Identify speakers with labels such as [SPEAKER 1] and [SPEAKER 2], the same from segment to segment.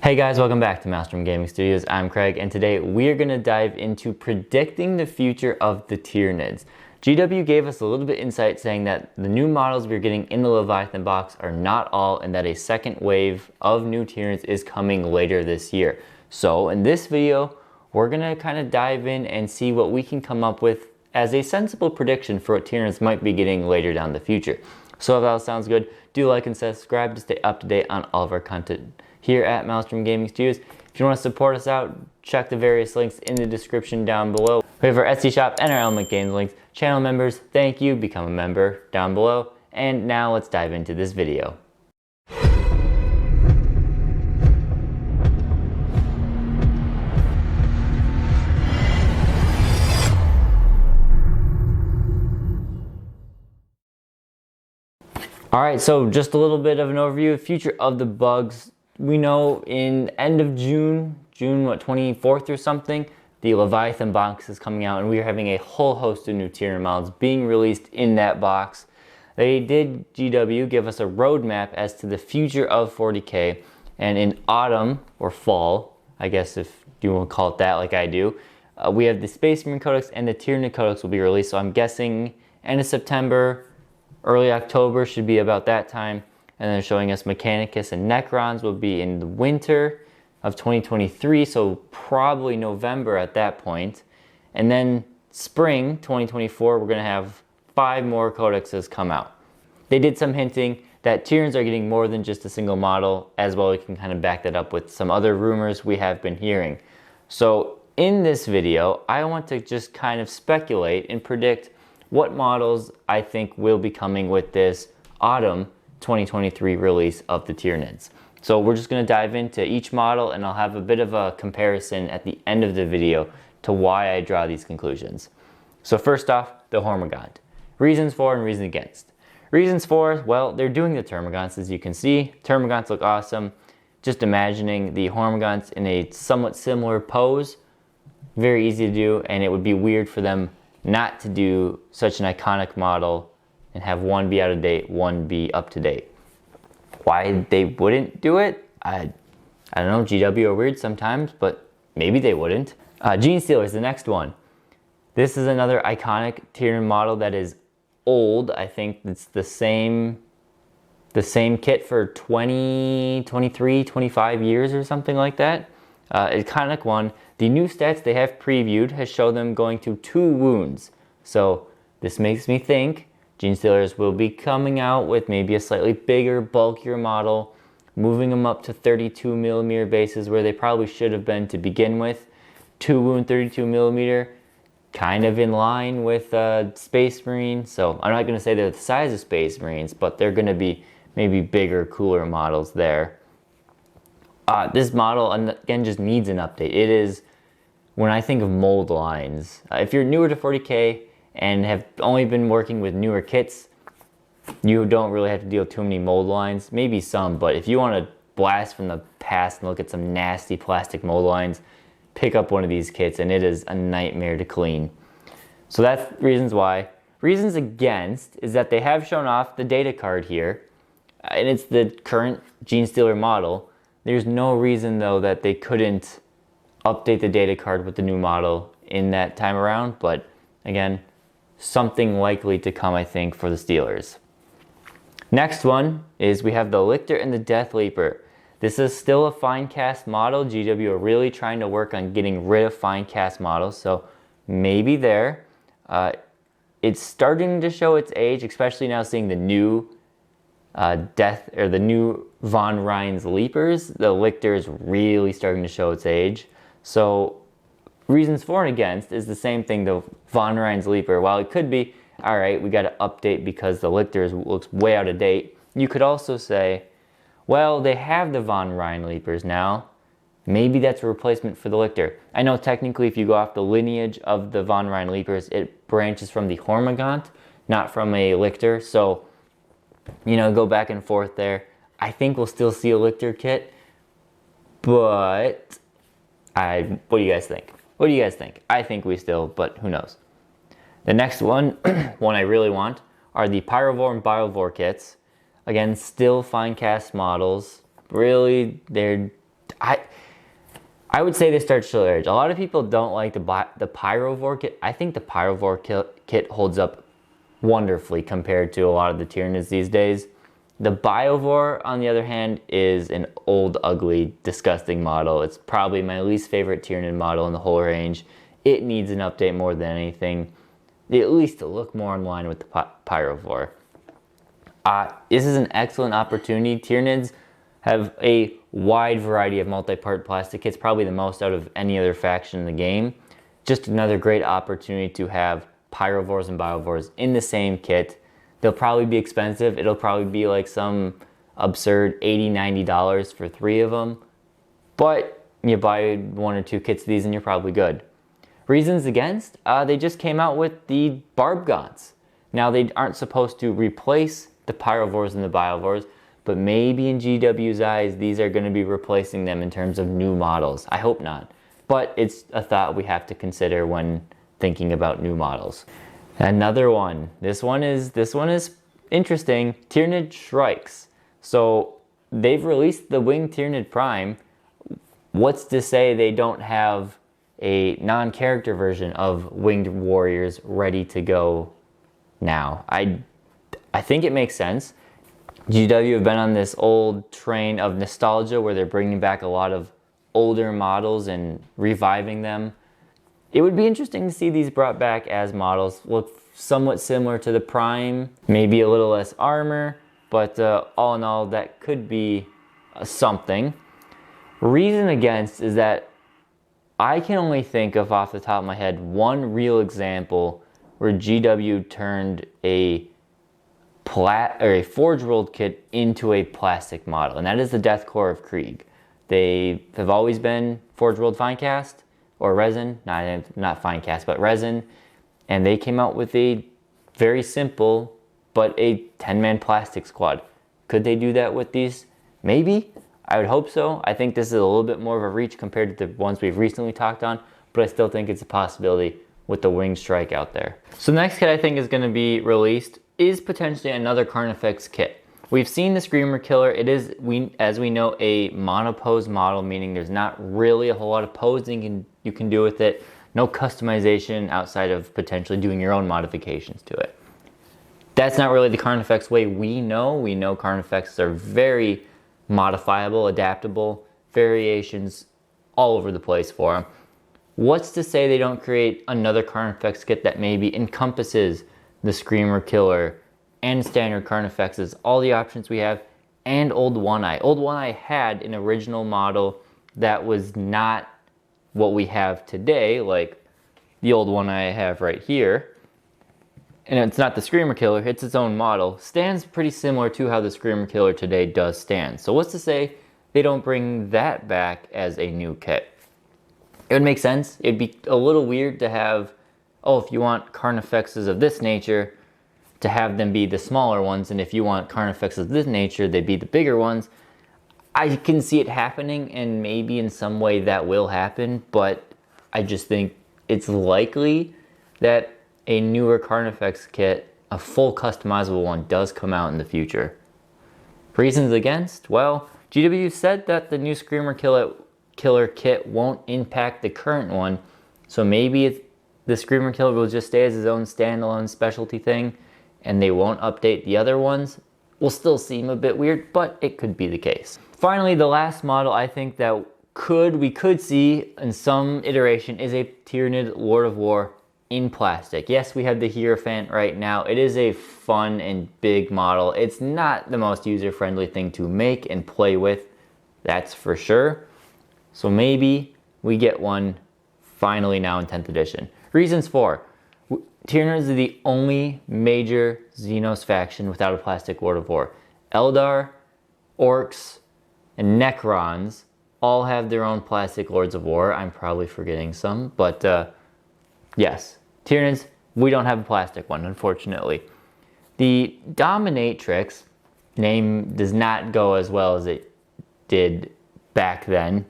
[SPEAKER 1] Hey guys, welcome back to Maelstrom Gaming Studios. I'm Craig, and today we're going to dive into predicting the future of the Tyranids. GW gave us a little bit insight saying that the new models we're getting in the Leviathan box are not all, and that a second wave of new Tyranids is coming later this year. So in this video, we're going to kind of dive in and see what we can come up with as a sensible prediction for what Tyranids might be getting later down the future. So if that sounds good, do like and subscribe to stay up to date on all of our content here at Maelstrom Gaming Studios. If you want to support us out, check the various links in the description down below. We have our Etsy shop and our Element Games links. Channel members, thank you, become a member down below. And now let's dive into this video. Alright, so just a little bit of an overview. Future of the bugs. We know in end of June what, 24th or something, the Leviathan box is coming out, and we are having a whole host of new Tyranid models being released in that box. They did, GW, give us a roadmap as to the future of 40K, and in autumn, or fall, I guess if you want to call it that like I do, we have the Space Marine Codex and the Tyranid Codex will be released, so I'm guessing end of September, early October should be about that time. And then showing us Mechanicus and Necrons will be in the winter of 2023, so probably November at that point. And then spring 2024, we're going to have 5 more codexes come out. They did some hinting that Tyranids are getting more than just a single model, as well we can kind of back that up with some other rumors we have been hearing. So in this video, I want to just kind of speculate and predict what models I think will be coming with this autumn 2023 release of the Tyranids. So we're just going to dive into each model, and I'll have a bit of a comparison at the end of the video to why I draw these conclusions. So first off, the Hormigaunt. Reasons for and reasons against. Reasons for, well, they're doing the Termagants, as you can see. Termagants look awesome. Just imagining the Hormigants in a somewhat similar pose, very easy to do, and it would be weird for them not to do such an iconic model and have one be out of date, one be up to date. Why they wouldn't do it? I don't know, GW are weird sometimes, but maybe they wouldn't. Genestealer is the next one. This is another iconic Tyranid model that is old. I think it's the same kit for 20, 23, 25 years or something like that. Iconic one. The new stats they have previewed has shown them going to 2 wounds. So this makes me think Genestealers will be coming out with maybe a slightly bigger, bulkier model, moving them up to 32mm bases where they probably should have been to begin with. 2 wound 32mm, kind of in line with Space Marine. So I'm not going to say they're the size of Space Marines, but they're going to be maybe bigger, cooler models there. This model, again, just needs an update. It is, when I think of mold lines, if you're newer to 40K, and have only been working with newer kits, you don't really have to deal with too many mold lines. Maybe some, but if you want to blast from the past and look at some nasty plastic mold lines, pick up one of these kits and it is a nightmare to clean. So that's reasons why. Reasons against is that they have shown off the data card here, and it's the current Genestealer model. There's no reason though that they couldn't update the data card with the new model in that time around, but again, something likely to come, I think, for the Steelers. Next one is we have the Lictor and the Death Leaper. This is still a fine cast model. GW are really trying to work on getting rid of fine cast models, so maybe there. It's starting to show its age, especially now seeing the new the new Von Rein's Leapers. The Lictor is really starting to show its age. So reasons for and against is the same thing, the Von Rein's Leaper. While it could be, all right, we got to update because the Lictor looks way out of date, you could also say, well, they have the Von Rein Leapers now. Maybe that's a replacement for the Lictor. I know technically if you go off the lineage of the Von Rein Leapers, it branches from the Hormigaunt, not from a Lictor. So, you know, go back and forth there. I think we'll still see a Lictor kit, but what do you guys think? What do you guys think? I think we still, but who knows. The next one, one I really want, are the Pyrovore and Biovore kits. Again, still fine cast models. Really, they're I would say they start Chill Edge. A lot of people don't like the Pyrovore kit. I think the Pyrovore kit holds up wonderfully compared to a lot of the Tyranids these days. The Biovore, on the other hand, is an old, ugly, disgusting model. It's probably my least favorite Tyranid model in the whole range. It needs an update more than anything, at least to look more in line with the Pyrovore. This is an excellent opportunity. Tyranids have a wide variety of multi-part plastic kits, probably the most out of any other faction in the game. Just another great opportunity to have Pyrovores and Biovores in the same kit. They'll probably be expensive. It'll probably be like some absurd $80, $90 for 3 of them. But you buy 1 or 2 kits of these and you're probably good. Reasons against? They just came out with the Barb Gaunts. Now they aren't supposed to replace the Pyrovores and the Biovores, but maybe in GW's eyes, these are going to be replacing them in terms of new models. I hope not. But it's a thought we have to consider when thinking about new models. Another one. This one is interesting. Tyranid Shrikes. So they've released the Winged Tyranid Prime. What's to say they don't have a non-character version of Winged Warriors ready to go now? I think it makes sense. GW have been on this old train of nostalgia where they're bringing back a lot of older models and reviving them. It would be interesting to see these brought back as models, look somewhat similar to the Prime, maybe a little less armor, but all in all, that could be something. Reason against is that I can only think of, off the top of my head, one real example where GW turned a Forge World kit into a plastic model, and that is the Death Core of Krieg. They have always been Forge World Finecast, or resin, not Finecast, but resin, and they came out with a very simple, but a 10-man plastic squad. Could they do that with these? Maybe. I would hope so. I think this is a little bit more of a reach compared to the ones we've recently talked on, but I still think it's a possibility with the Winged Strike out there. So the next kit I think is going to be released is potentially another Carnifex kit. We've seen the Screamer Killer. It is, as we know, a monopose model, meaning there's not really a whole lot of posing you can do with it. No customization outside of potentially doing your own modifications to it. That's not really the Carnifex way we know. We know Carnifexes are very modifiable, adaptable, variations all over the place for them. What's to say they don't create another Carnifex kit that maybe encompasses the Screamer Killer and standard Carnifexes, all the options we have, and Old One Eye. Old One Eye had an original model that was not what we have today, like the Old One Eye I have right here. And it's not the Screamer Killer, it's its own model. Stands pretty similar to how the Screamer Killer today does stand. So what's to say they don't bring that back as a new kit? It would make sense. It'd be a little weird to have, oh, if you want Carnifexes of this nature, to have them be the smaller ones, and if you want Carnifexes of this nature, they'd be the bigger ones. I can see it happening, and maybe in some way that will happen, but I just think it's likely that a newer Carnifex kit, a full customizable one, does come out in the future. Reasons against? Well, GW said that the new Screamer Killer kit won't impact the current one, so maybe the Screamer Killer will just stay as his own standalone specialty thing, and they won't update the other ones. Will still seem a bit weird, but it could be the case. Finally, the last model I think that we could see in some iteration is a Tyranid Lord of War in plastic. Yes, we have the Hierophant right now. It is a fun and big model. It's not the most user-friendly thing to make and play with, that's for sure. So maybe we get one finally now in 10th edition. Reasons for: Tyranids are the only major Xenos faction without a plastic Lord of War. Eldar, Orcs, and Necrons all have their own plastic Lords of War. I'm probably forgetting some, but yes. Tyranids, we don't have a plastic one, unfortunately. The Dominatrix name does not go as well as it did back then.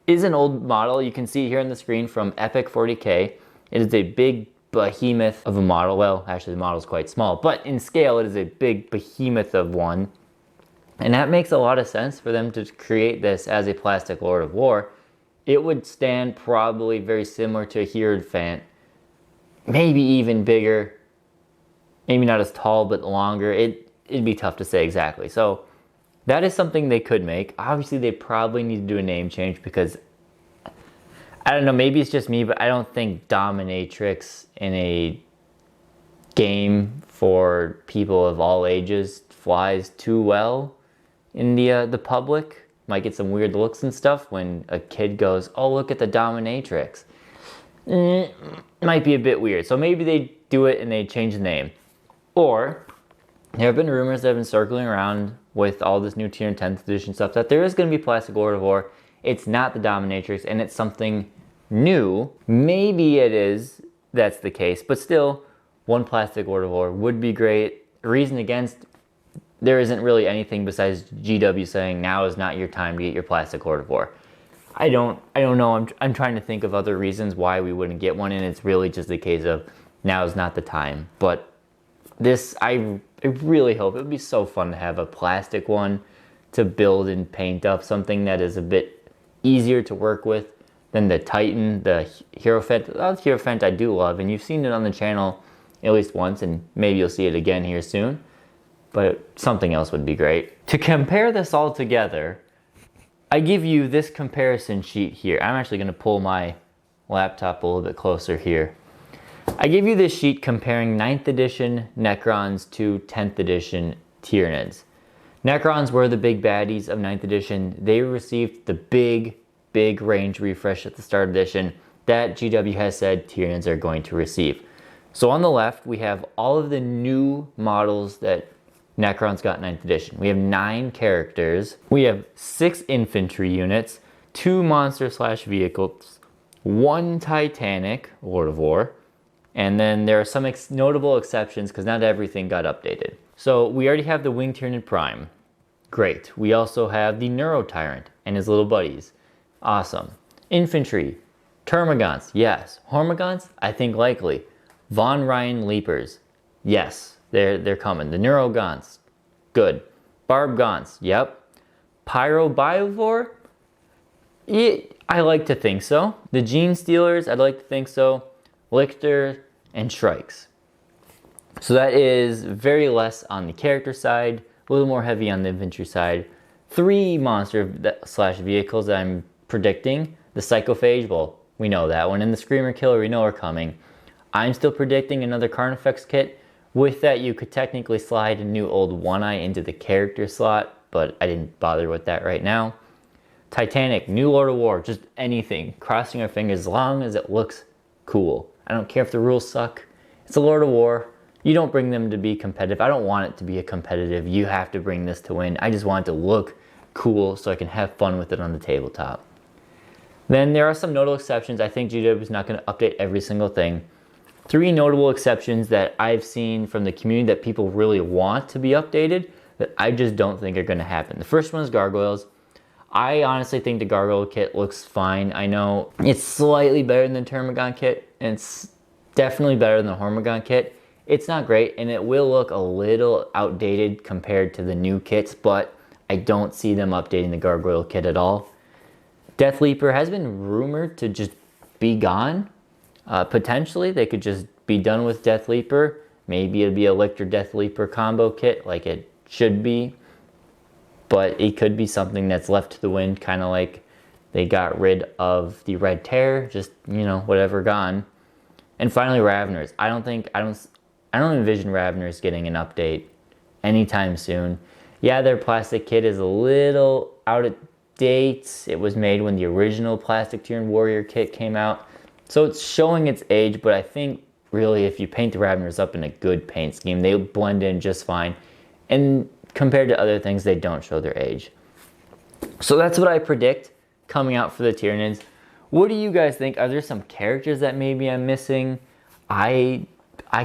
[SPEAKER 1] Is an old model. You can see it here on the screen from Epic 40K. It is a big behemoth of a model. Well, actually the model is quite small, but in scale it is a big behemoth of one. And that makes a lot of sense for them to create this as a plastic Lord of War. It would stand probably very similar to a Hierophant, maybe even bigger, maybe not as tall, but longer. It'd be tough to say exactly. So that is something they could make. Obviously, they probably need to do a name change because, I don't know, maybe it's just me, but I don't think Dominatrix in a game for people of all ages flies too well in the public. Might get some weird looks and stuff when a kid goes, oh, look at the Dominatrix. Might be a bit weird. So maybe they do it and they change the name. Or there have been rumors that have been circling around with all this new tier and 10th edition stuff that there is going to be plastic Lord of War. It's not the Dominatrix and it's something new. Maybe it is, that's the case, but still, one plastic Lord of War would be great. Reason against, there isn't really anything besides GW saying now is not your time to get your plastic Lord of War. I don't know. I'm trying to think of other reasons why we wouldn't get one, and it's really just a case of now is not the time. But this, I really hope it would be so fun to have a plastic one to build and paint up, something that is a bit easier to work with than the Titan, the Hierophant. The Hierophant I do love, and you've seen it on the channel at least once, and maybe you'll see it again here soon. But something else would be great. To compare this all together, I give you this comparison sheet here. I'm actually going to pull my laptop a little bit closer here. I give you this sheet comparing 9th edition Necrons to 10th edition Tyranids. Necrons were the big baddies of 9th edition. They received the big range refresh at the start of edition that GW has said Tyranids are going to receive. So on the left, we have all of the new models that Necrons got 9th edition. We have 9 characters. We have 6 infantry units, 2 monster/vehicles, 1 Titanic Lord of War, and then there are some notable exceptions because not everything got updated. So we already have the Wing Tyranid Prime. Great. We also have the Neuro Tyrant and his little buddies. Awesome. Infantry. Termagants. Yes. Hormagaunts? I think likely. Von Ryan Leapers. Yes. They're coming. The Neurogons. Good. Barbgons. Yep. Pyro Biovore? Yeah, I like to think so. The Gene Stealers? I'd like to think so. Lictor and Shrikes. So that is very less on the character side, a little more heavy on the infantry side. 3 monster/vehicles that I'm predicting. The Psychophage, well, we know that one. And the Screamer Killer, we know are coming. I'm still predicting another Carnifex kit. With that, you could technically slide a new old One-Eye into the character slot, but I didn't bother with that right now. Titanic, new Lord of War, just anything. Crossing our fingers as long as it looks cool. I don't care if the rules suck. It's a Lord of War. You don't bring them to be competitive. I don't want it to be a competitive, you have to bring this to win. I just want it to look cool so I can have fun with it on the tabletop. Then there are some notable exceptions. I think GW is not going to update every single thing. 3 notable exceptions that I've seen from the community that people really want to be updated that I just don't think are going to happen. The first one is Gargoyles. I honestly think the Gargoyle kit looks fine. I know it's slightly better than the Termagon kit, and it's definitely better than the Hormagon kit. It's not great, and it will look a little outdated compared to the new kits, but I don't see them updating the Gargoyle kit at all. Death Leaper has been rumored to just be gone. Potentially, they could just be done with Death Leaper. Maybe it'd be a Lictor Death Leaper combo kit like it should be. But it could be something that's left to the wind, kind of like they got rid of the Red Terror, just, you know, whatever, gone. And finally, Raveners. I don't envision Raveners getting an update anytime soon. Yeah, their plastic kit is a little out of date. It was made when the original Plastic Tyranid Warrior kit came out. So it's showing its age, but I think really if you paint the Raveners up in a good paint scheme, they blend in just fine. And compared to other things, they don't show their age. So that's what I predict coming out for the Tyranids. What do you guys think? Are there some characters that maybe I'm missing? I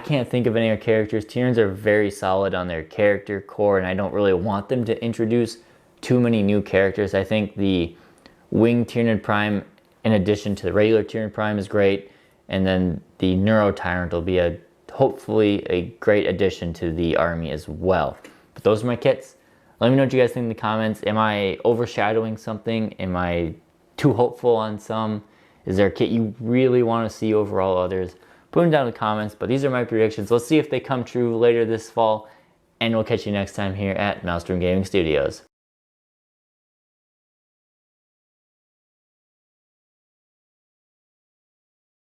[SPEAKER 1] can't think of any other characters. Tyranids are very solid on their character core, and I don't really want them to introduce too many new characters. I think the Wing Tyranid Prime, in addition to the regular Tyranid Prime, is great. And then the Neuro Tyrant will be hopefully a great addition to the army as well. But those are my kits. Let me know what you guys think in the comments. Am I overshadowing something? Am I too hopeful on some? Is there a kit you really want to see over all others? Put them down in the comments, but these are my predictions. Let's see if they come true later this fall, and we'll catch you next time here at Maelstrom Gaming Studios.